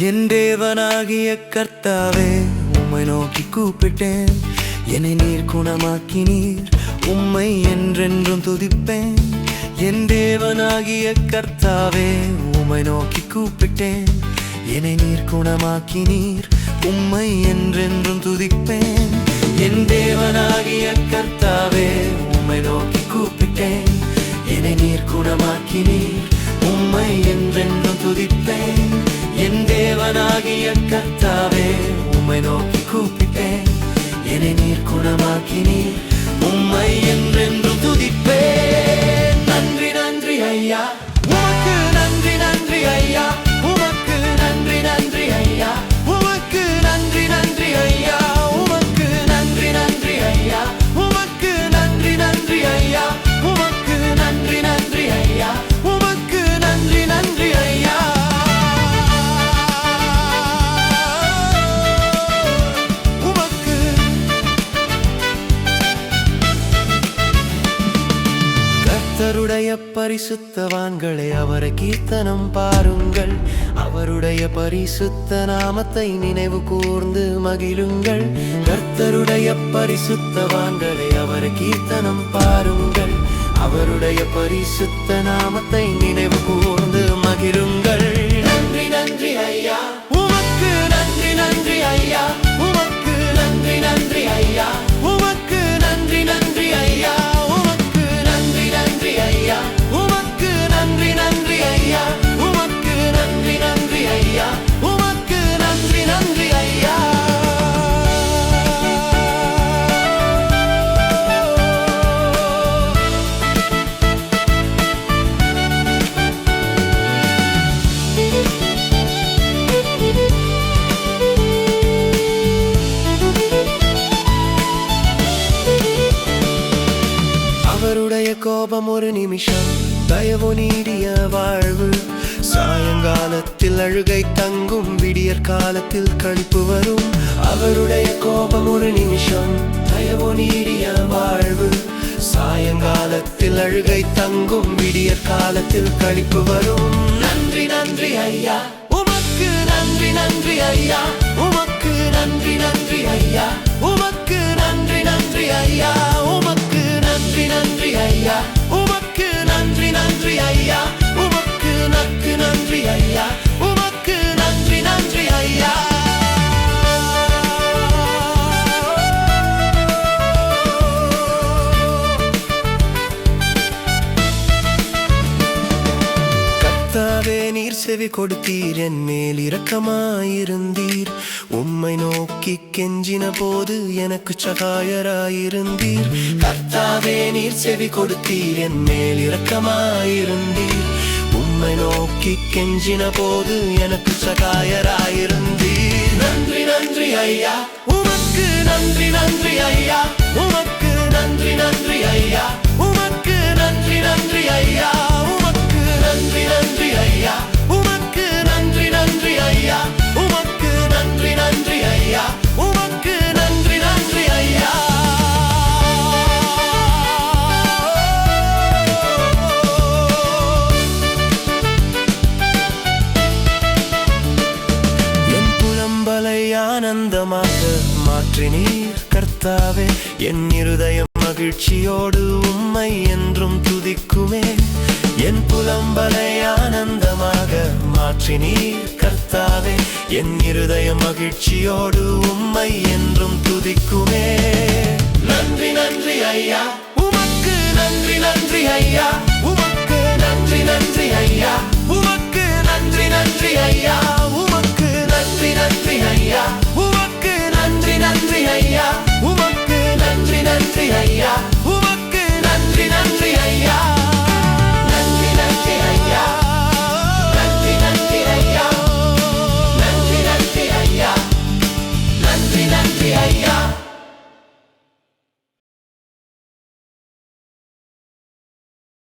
என் தேவனாகிய கர்த்தாவே, உம்மை நோக்கி கூப்பிட்டேன். என்னை நீர் குணமாக்கினீர். உம்மை என்றென்றும் துதிப்பேன். என் தேவனாகிய கர்த்தாவே, உம்மை நோக்கி கூப்பிட்டேன். என்னை நீர் குணமாக்கினீர். உம்மை என்றென்றும் துதிப்பேன். என் தேவனாகிய கர்த்தாவே, உம்மை நோக்கி கூப்பிட்டேன். என்னை நீர் குணமாக்கினீர். உம்மை என்றென்றும் துதிப்பேன். என் தேவனாகிய கர்த்தாவே, உம்மை நோக்கி கூப்பிட்டேன். என்னை நீர் குணமாக்கினீர். உம்மை என்றென்றும் துதிப்பேன். நன்றி நன்றி ஐயா, உமக்கு நன்றி நன்றி ஐயா, உமக்கு நன்றி நன்றி ஐயா, உமக்கு நன்றி நன்றி ஐயா, உமக்கு நன்றி நன்றி ஐயா, உமக்கு நன்றி நன்றி ஐயா, உமக்கு நன்றி நன்றி ஐயா, உமக்கு நன்றி நன்றி ஐயா. கர்த்தருடைய பரிசுத்தவான்களே, அவரை கீர்த்தனம் பாருங்கள். அவருடைய பரிசுத்த நாமத்தை நினைவு கூர்ந்து மகிழுங்கள். கர்த்தருடைய பரிசுத்தவான்களே, அவரை கீர்த்தனம் பாருங்கள். அவருடைய பரிசுத்த நாமத்தை நினைவு கூர்ந்து மகிழுங்கள். நன்றி நன்றி ஐயா, உமக்கு நன்றி நன்றி ஐயா, உமக்கு நன்றி நன்றி ஐயா, உமக்கு நன்றி நன்றி ஐயா, உமக்கு நன்றி நன்றி ஐயா, உமக்கு நன்றி நன்றி ஐயா, உமக்கு நன்றி நன்றி ஐயா, உமக்கு நன்றி நன்றி ஐயா. அவருடைய கோபம் ஒரு நிமிஷம், தயவு நீடிய வாழ்வு. சாயங்காலத்தில் அழுகை தங்கும், விடியற் காலத்தில் களிப்பு வரும். அவருடைய கோபம் ஒரு நிமிஷம், தயவு நீடிய வாழ்வு. சாயங்காலத்தில் அழுகை தங்கும், விடியற் காலத்தில் களிப்பு வரும். நன்றி நன்றி ஐயா, உமக்கு நன்றி நன்றி ஐயா, உமக்கு நன்றி நன்றி ஐயா, உமக்கு நன்றி நன்றி ஐயா, உமக்கு நன்றி நன்றி ஐயா, உமக்கு நன்றி நன்றி ஐயா, உமக்கு நன்றி ஐயா, உமக்கு நன்றி நன்றி ஐயா. கர்த்தாவே, நீர் செவி கொடுத்தீர், என் மேல் இரக்கமாயிருந்தீர். உம்மை நோக்கி கெஞ்சின போது எனக்கு சகாயராயிருந்தீர். கர்த்தாவே, நீர் செவி கொடுத்தீர், என் மேல் இரக்கமாயிருந்தீர். உம்மை நோக்கி கெஞ்சின போது எனக்கு சகாயராயிருந்தீர். நன்றி நன்றி ஐயா, உமக்கு நன்றி நன்றி ஐயா, உமக்கு நன்றி நன்றி ஐயா, உமக்கு நன்றி நன்றி ஐயா, உமக்கு நன்றி நன்றி ஐயா, உமக்கு நன்றி நன்றி ஐயா, உமக்கு நன்றி நன்றி ஐயா, உமக்கு நன்றி நன்றி ஐயா. என் புலம்பலை ஆனந்தமாக மாற்றினீர் கர்த்தாவே. என் இருதயம் மகிழ்ச்சியோடு உம்மை என்றும் துதிக்குமே. என் புலம்பலை ஆனந்தமாக மாற்றினீர் கர்த்தாவே. என் இருதயம் மகிழ்ச்சியோடு உம்மை என்றும் துதிக்குமே. நன்றி நன்றி ஐயா, உமக்கு நன்றி நன்றி ஐயா,